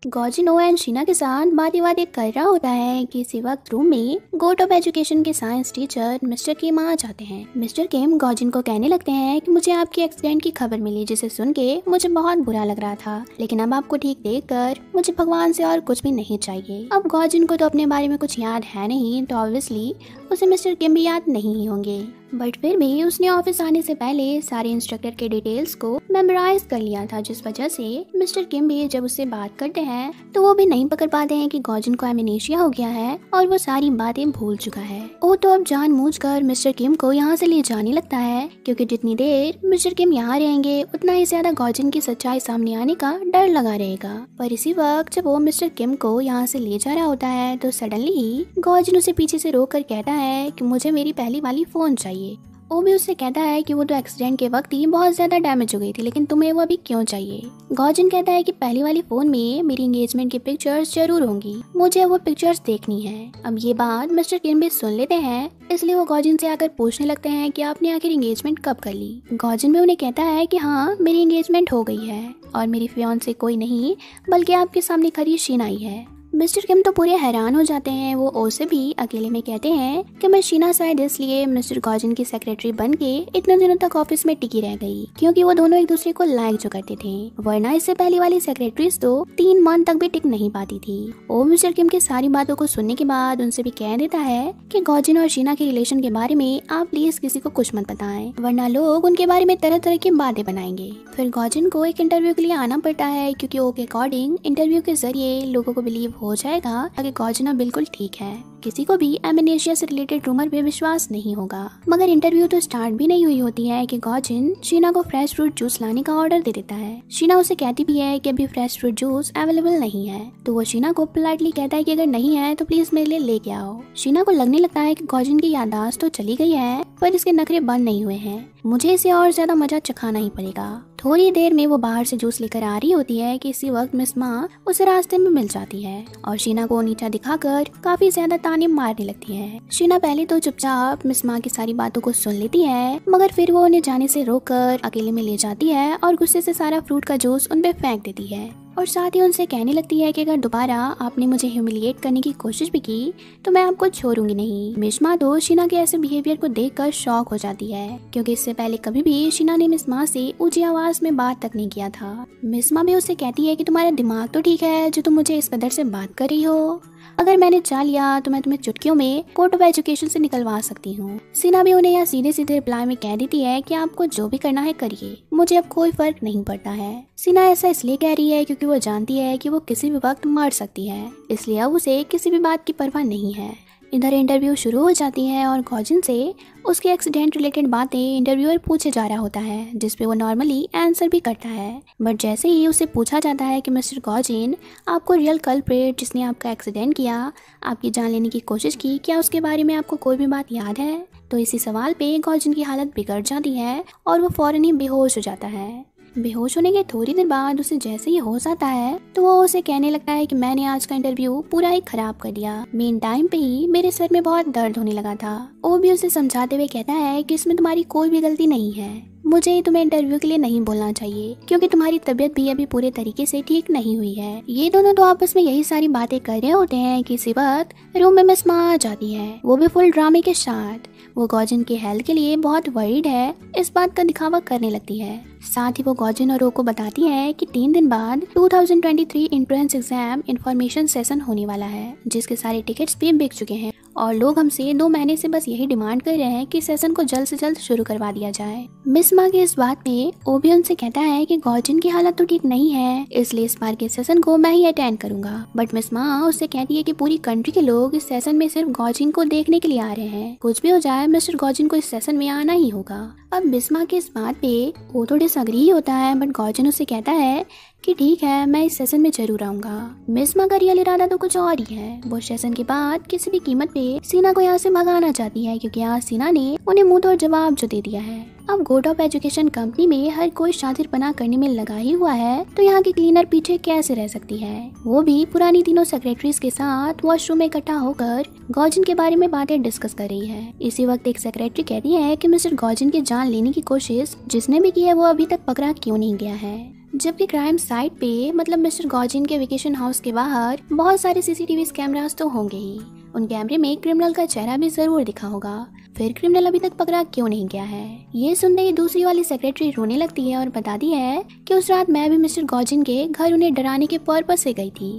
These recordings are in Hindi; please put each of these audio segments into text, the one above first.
गॉजिनो एंड शीना के साथ बातें कर रहा होता है कि इसी वक्त रूम में गोट ऑफ एजुकेशन के साइंस टीचर मिस्टर किम आ जाते हैं। मिस्टर किम गॉजिन को कहने लगते हैं कि मुझे आपके एक्सीडेंट की खबर मिली, जिसे सुन के मुझे बहुत बुरा लग रहा था, लेकिन अब आपको ठीक देखकर मुझे भगवान से और कुछ भी नहीं चाहिए। अब गॉजिन को तो अपने बारे में कुछ याद है नहीं, तो ऑब्वियसली उसे मिस्टर किम भी याद नहीं ही होंगे, बट फिर भी उसने ऑफिस आने से पहले सारे इंस्ट्रक्टर के डिटेल्स को मेमोराइज कर लिया था, जिस वजह से मिस्टर किम भी जब उससे बात करते हैं तो वो भी नहीं पकड़ पाते हैं कि गॉजिन को एमनेशिया हो गया है और वो सारी बातें भूल चुका है। वो तो अब जानबूझकर मिस्टर किम को यहाँ से ले जाने लगता है, क्योंकि जितनी देर मिस्टर किम यहाँ रहेंगे उतना ही ज्यादा गॉजिन की सच्चाई सामने आने का डर लगा रहेगा। पर इसी वक्त जब वो मिस्टर किम को यहाँ से ले जा रहा होता है तो सडनली ही गॉजिन उसे पीछे से रोक कर कहता है कि मुझे मेरी पहली वाली फोन चाहिए। वो भी उससे कहता है कि वो तो एक्सीडेंट के वक्त ही बहुत ज्यादा डैमेज हो गई थी, लेकिन तुम्हें वो अभी क्यों चाहिए। गॉजिन कहता है कि पहली वाली फोन में मेरी एंगेजमेंट की पिक्चर्स जरूर होंगी, मुझे वो पिक्चर्स देखनी है। अब ये बात मिस्टर किम भी सुन लेते हैं, इसलिए वो गॉजिन से आकर पूछने लगते हैं कि आपने आखिर एंगेजमेंट कब कर ली। गॉजिन भी उन्हें कहता है कि हाँ, मेरी एंगेजमेंट हो गई है और मेरी फियांसे कोई नहीं बल्कि आपके सामने खड़ी शीना ही है। मिस्टर किम तो पूरे हैरान हो जाते हैं। वो ओ से भी अकेले में कहते हैं कि मैं शीना शायद इसलिए मिस्टर गॉजिन की सेक्रेटरी बन के इतने दिनों तक ऑफिस में टिकी रह गई क्योंकि वो दोनों एक दूसरे को लाइक जो करते थे, वरना इससे पहली वाली सेक्रेटरीज तो 3 मंथ तक भी टिक नहीं पाती थी। ओ मिस्टर किम की सारी बातों को सुनने के बाद उनसे भी कह देता है कि गॉजिन और शीना के रिलेशन के बारे में आप प्लीज किसी को कुछ मत बताएं, वरना लोग उनके बारे में तरह तरह की बातें बनाएंगे। फिर गॉजिन को एक इंटरव्यू के लिए आना पड़ता है, क्योंकि ओ के अकॉर्डिंग इंटरव्यू के जरिए लोगों को बिलीव हो जाएगा कि गॉजिन बिल्कुल ठीक है, किसी को भी एमनेशिया से रिलेटेड रूमर पे विश्वास नहीं होगा। मगर इंटरव्यू तो स्टार्ट भी नहीं हुई होती है कि गॉजिन शीना को फ्रेश फ्रूट जूस लाने का ऑर्डर दे देता है। शीना उसे कहती भी है कि अभी फ्रेश फ्रूट जूस अवेलेबल नहीं है, तो वो शीना को पोलाइटली कहता है कि अगर नहीं है तो प्लीज मेरे लिए लेके आओ। शीना को लगने लगता है कि गॉजिन की याददाश्त तो चली गई है, पर इसके नखरे बंद नहीं हुए हैं, मुझे इसे और ज्यादा मजा चखाना ही पड़ेगा। थोड़ी देर में वो बाहर से जूस लेकर आ रही होती है कि इसी वक्त मिस माँ उसे रास्ते में मिल जाती है और शीना को नीचा दिखाकर काफी ज्यादा ताने मारने लगती है। शीना पहले तो चुपचाप मिस माँ की सारी बातों को सुन लेती है, मगर फिर वो उन्हें जाने से रोककर अकेले में ले जाती है और गुस्से से सारा फ्रूट का जूस उन पे फेंक देती है और साथ ही उनसे कहने लगती है कि अगर दोबारा आपने मुझे ह्यूमिलिएट करने की कोशिश भी की तो मैं आपको छोड़ूंगी नहीं। मिस माँ तो शीना के ऐसे बिहेवियर को देखकर शॉक हो जाती है, क्योंकि इससे पहले कभी भी शीना ने मिस माँ से ऊंची आवाज में बात तक नहीं किया था। मिस माँ भी उससे कहती है कि तुम्हारा दिमाग तो ठीक है जो तुम मुझे इस कदर से बात कर रही हो, अगर मैंने चाह लिया तो मैं तुम्हें चुटकियों में कोर्ट ऑफ एजुकेशन से निकलवा सकती हूँ। शीना भी उन्हें यहाँ सीधे सीधे रिप्लाई में कह देती है कि आपको जो भी करना है करिए, मुझे अब कोई फर्क नहीं पड़ता है। शीना ऐसा इसलिए कह रही है क्योंकि वो जानती है कि वो किसी भी वक्त मर सकती है, इसलिए अब उसे किसी भी बात की परवाह नहीं है। इधर इंटरव्यू शुरू हो जाती है और गॉजिन से उसके एक्सीडेंट रिलेटेड बातें इंटरव्यूअर पूछे जा रहा होता है, जिसपे वो नॉर्मली आंसर भी करता है। बट जैसे ही उसे पूछा जाता है कि मिस्टर गॉजिन, आपको रियल कल्प्रिट जिसने आपका एक्सीडेंट किया, आपकी जान लेने की कोशिश की, क्या उसके बारे में आपको कोई भी बात याद है? तो इसी सवाल पे गॉजिन की हालत बिगड़ जाती है और वो फौरन ही बेहोश हो जाता है। बेहोश होने के थोड़ी देर बाद उसे जैसे ही होश आता है तो वो उसे कहने लगता है कि मैंने आज का इंटरव्यू पूरा ही खराब कर दिया, मेन टाइम पे ही मेरे सर में बहुत दर्द होने लगा था। वो भी उसे समझाते हुए कहता है कि इसमें तुम्हारी कोई भी गलती नहीं है, मुझे तुम्हें इंटरव्यू के लिए नहीं बोलना चाहिए क्योंकि तुम्हारी तबीयत भी अभी पूरे तरीके से ठीक नहीं हुई है। ये दोनों तो आपस में यही सारी बातें कर रहे होते हैं कि इसी वक्त रूम में मिस माँ आ जाती है, वो भी फुल ड्रामे के साथ। वो गॉजिन के हेल्थ के लिए बहुत वरीड है, इस बात का दिखावा करने लगती है। साथ ही वो गॉजिन और रो को बताती है कि 3 दिन बाद 2023 एंट्रेंस एग्जाम इंफॉर्मेशन सेशन होने वाला है, जिसके सारे टिकट्स भी बिक चुके हैं और लोग हमसे 2 महीने से बस यही डिमांड कर रहे हैं कि सेशन को जल्द से जल्द शुरू करवा दिया जाए। मिस माँ की इस बात पे वो भी उनसे कहता है कि गॉजिन की हालत तो ठीक नहीं है, इसलिए इस बार के सेशन को मैं ही अटेंड करूंगा। बट मिस माँ उससे कहती है कि पूरी कंट्री के लोग इस सेशन में सिर्फ गॉजिन को देखने के लिए आ रहे हैं, कुछ भी हो जाए मिस्टर गॉजिन को इस सेशन में आना ही होगा। अब मिस माँ की इस बात पे वो तो डिसएग्री होता है, बट गॉजिन उससे कहता है कि ठीक है, मैं इस सेशन में जरूर आऊंगा। मिस माँ का रियल इरादा तो कुछ और ही है। वो सेशन के बाद किसी भी कीमत पे शीना को यहाँ से भगाना चाहती है, क्योंकि आज शीना ने उन्हें मुंह तोड़ जवाब जो दे दिया है। अब गोट ऑफ एजुकेशन कंपनी में हर कोई शातिरपना करने में लगा ही हुआ है, तो यहाँ की क्लीनर पीछे कैसे रह सकती है? वो भी पुरानी तीनों सेक्रेटरीज के साथ वॉशरूम में इकट्ठा होकर गॉजिन के बारे में बातें डिस्कस कर रही है। इसी वक्त एक सेक्रेटरी कहती है कि मिस्टर गॉजिन की जान लेने की कोशिश जिसने भी की है वो अभी तक पकड़ा क्यों नहीं गया है। जबकि क्राइम साइट पे मतलब मिस्टर गॉजिन के वेकेशन हाउस के बाहर बहुत सारे सीसीटीवी कैमरास तो होंगे ही। उन कैमरे में क्रिमिनल का चेहरा भी जरूर दिखा होगा, फिर क्रिमिनल अभी तक पकड़ा क्यों नहीं गया है। ये सुनते ही दूसरी वाली सेक्रेटरी रोने लगती है और बताती है कि उस रात मैं भी मिस्टर गॉजिन के घर उन्हें डराने के पर्पस से गई थी।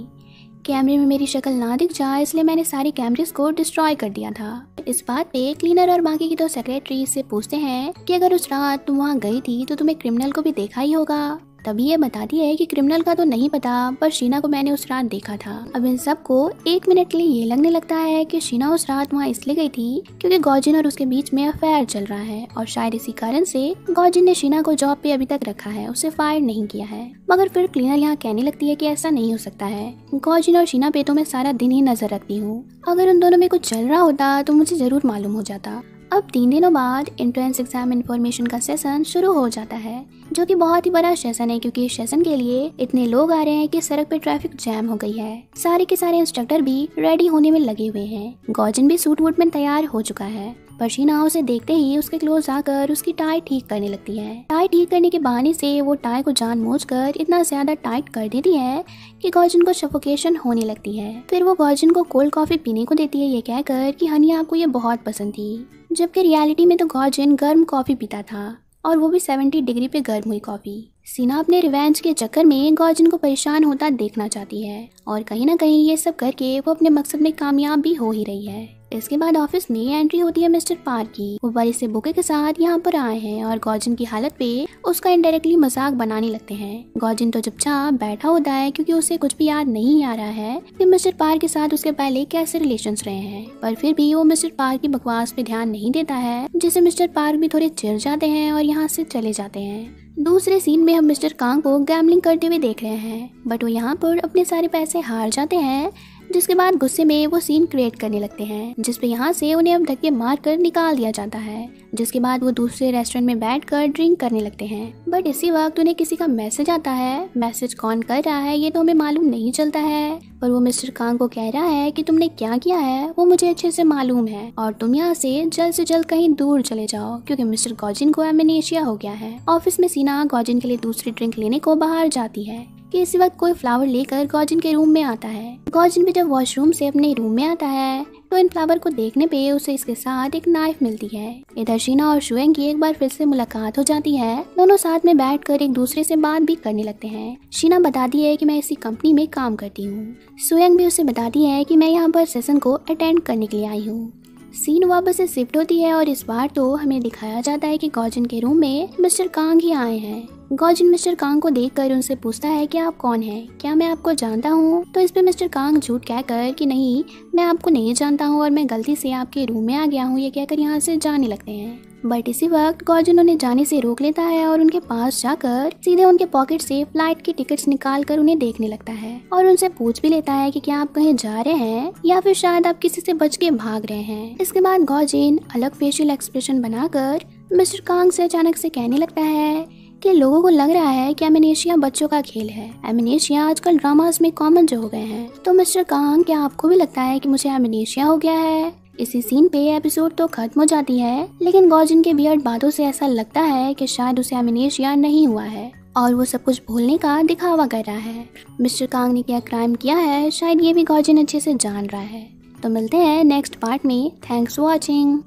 कैमरे में मेरी शक्ल ना दिख जाए इसलिए मैंने सारे कैमरेस को डिस्ट्रॉय कर दिया था। इस बात पे क्लीनर और बाकी की 2 सेक्रेटरी से पूछते हैं कि अगर उस रात तुम वहाँ गई थी तो तुम्हें क्रिमिनल को भी देखा ही होगा। तभी ये बताती है कि क्रिमिनल का तो नहीं पता, पर शीना को मैंने उस रात देखा था। अब इन सबको 1 मिनट के लिए ये लगने लगता है कि शीना उस रात वहाँ इसलिए गई थी क्योंकि गॉजिन और उसके बीच में अफेयर चल रहा है और शायद इसी कारण से गॉजिन ने शीना को जॉब पे अभी तक रखा है, उसे फायर नहीं किया है। मगर फिर क्लीनर यहाँ कहने लगती है कि ऐसा नहीं हो सकता है, गॉजिन और शीना पे तो मैं सारा दिन ही नजर रखती हूँ, अगर उन दोनों में कुछ चल रहा होता तो मुझे जरूर मालूम हो जाता। अब 3 दिनों बाद एंट्रेंस एग्जाम इन्फॉर्मेशन का सेशन शुरू हो जाता है, जो कि बहुत ही बड़ा सेशन है क्योंकि इस सेशन के लिए इतने लोग आ रहे हैं कि सड़क पे ट्रैफिक जैम हो गई है। सारे के सारे इंस्ट्रक्टर भी रेडी होने में लगे हुए हैं। गॉजिन भी सूट वूट में तैयार हो चुका है, पर शीना उसे देखते ही उसके क्लोज आकर उसकी टाई ठीक करने लगती है। टाई ठीक करने के बहाने से वो टाई को जानबूझकर इतना ज्यादा टाइट कर देती है कि गॉजिन को सफोकेशन होने लगती है। फिर वो गॉजिन को कोल्ड कॉफी पीने को देती है, ये कहकर कि हनी आपको ये बहुत पसंद थी, जबकि रियलिटी में तो गॉजिन गर्म कॉफी पीता था और वो भी 70 डिग्री पे गर्म हुई कॉफी। शीना अपने रिवेंज के चक्कर में गॉजिन को परेशान होता देखना चाहती है और कहीं ना कहीं ये सब करके वो अपने मकसद में कामयाब भी हो ही रही है। इसके बाद ऑफिस में एंट्री होती है मिस्टर पार्क की। वो बड़े से बुके के साथ यहाँ पर आए हैं और गॉजिन की हालत पे उसका इनडायरेक्टली मजाक बनाने लगते हैं। गॉजिन तो चुपचाप बैठा होता है क्योंकि उसे कुछ भी याद नहीं आ रहा है कि मिस्टर पार्क के साथ उसके पहले कैसे रिलेशंस रहे हैं, पर फिर भी वो मिस्टर पार्क की बकवास पे ध्यान नहीं देता है, जिससे मिस्टर पार्क भी थोड़े चिढ़ जाते हैं और यहाँ से चले जाते हैं। दूसरे सीन में हम मिस्टर कांग को गैम्बलिंग करते हुए देख रहे हैं, बट वो यहाँ पर अपने सारे पैसे हार जाते हैं, जिसके बाद गुस्से में वो सीन क्रिएट करने लगते हैं जिसपे यहाँ से उन्हें अब धक्के मार कर निकाल दिया जाता है। जिसके बाद वो दूसरे रेस्टोरेंट में बैठकर ड्रिंक करने लगते हैं, बट इसी वक्त उन्हें किसी का मैसेज आता है। मैसेज कौन कर रहा है ये तो हमें मालूम नहीं चलता है, पर वो मिस्टर कांग को कह रहा है कि तुमने क्या किया है वो मुझे अच्छे से मालूम है और तुम यहाँ से जल्द कहीं दूर चले जाओ क्योंकि मिस्टर गॉजिन को एमनेशिया हो गया है। ऑफिस में शीना गॉजिन के लिए दूसरी ड्रिंक लेने को बाहर जाती है कि इसी वक्त कोई फ्लावर लेकर गॉजिन के रूम में आता है। गॉजिन भी जब वॉशरूम से अपने रूम में आता है तो इन फ्लावर को देखने पे उसे इसके साथ एक नाइफ मिलती है। इधर शीना और शुएंग की एक बार फिर से मुलाकात हो जाती है। दोनों साथ में बैठकर एक दूसरे से बात भी करने लगते हैं। शीना बताती है कि मैं इसी कंपनी में काम करती हूँ। शुएंग भी उसे बताती है कि मैं यहाँ पर सेशन को अटेंड करने के लिए आई हूँ। सीन वापस से शिफ्ट होती है और इस बार तो हमें दिखाया जाता है कि गॉजिन के रूम में मिस्टर कांग ही आए हैं। गॉजिन मिस्टर कांग को देखकर उनसे पूछता है कि आप कौन हैं, क्या मैं आपको जानता हूँ। तो इस पे मिस्टर कांग झूठ कहकर कि नहीं मैं आपको नहीं जानता हूँ और मैं गलती से आपके रूम में आ गया हूँ, ये कहकर यहाँ से जाने लगते हैं। बट इसी वक्त गॉजिन उन्हें जाने से रोक लेता है और उनके पास जाकर सीधे उनके पॉकेट से फ्लाइट की टिकट्स निकालकर उन्हें देखने लगता है और उनसे पूछ भी लेता है कि क्या आप कहीं जा रहे हैं या फिर शायद आप किसी से बच के भाग रहे हैं। इसके बाद गॉजिन अलग फेशियल एक्सप्रेशन बनाकर मिस्टर कांग से अचानक से कहने लगता है कि लोगों को लग रहा है कि एमनेशिया बच्चों का खेल है। एमनेशिया आजकल ड्रामास में कॉमन जो हो गए हैं। तो मिस्टर कांग क्या आपको भी लगता है कि मुझे एमनेशिया हो गया है? इसी सीन पे एपिसोड तो खत्म हो जाती है, लेकिन गॉजिन के वियर्ड बातों से ऐसा लगता है कि शायद उसे एमनेशिया नहीं हुआ है और वो सब कुछ भूलने का दिखावा कर रहा है। मिस्टर कांग ने क्या क्राइम किया है शायद ये भी गॉजिन अच्छे से जान रहा है। तो मिलते हैं नेक्स्ट पार्ट में। Thanks for watching.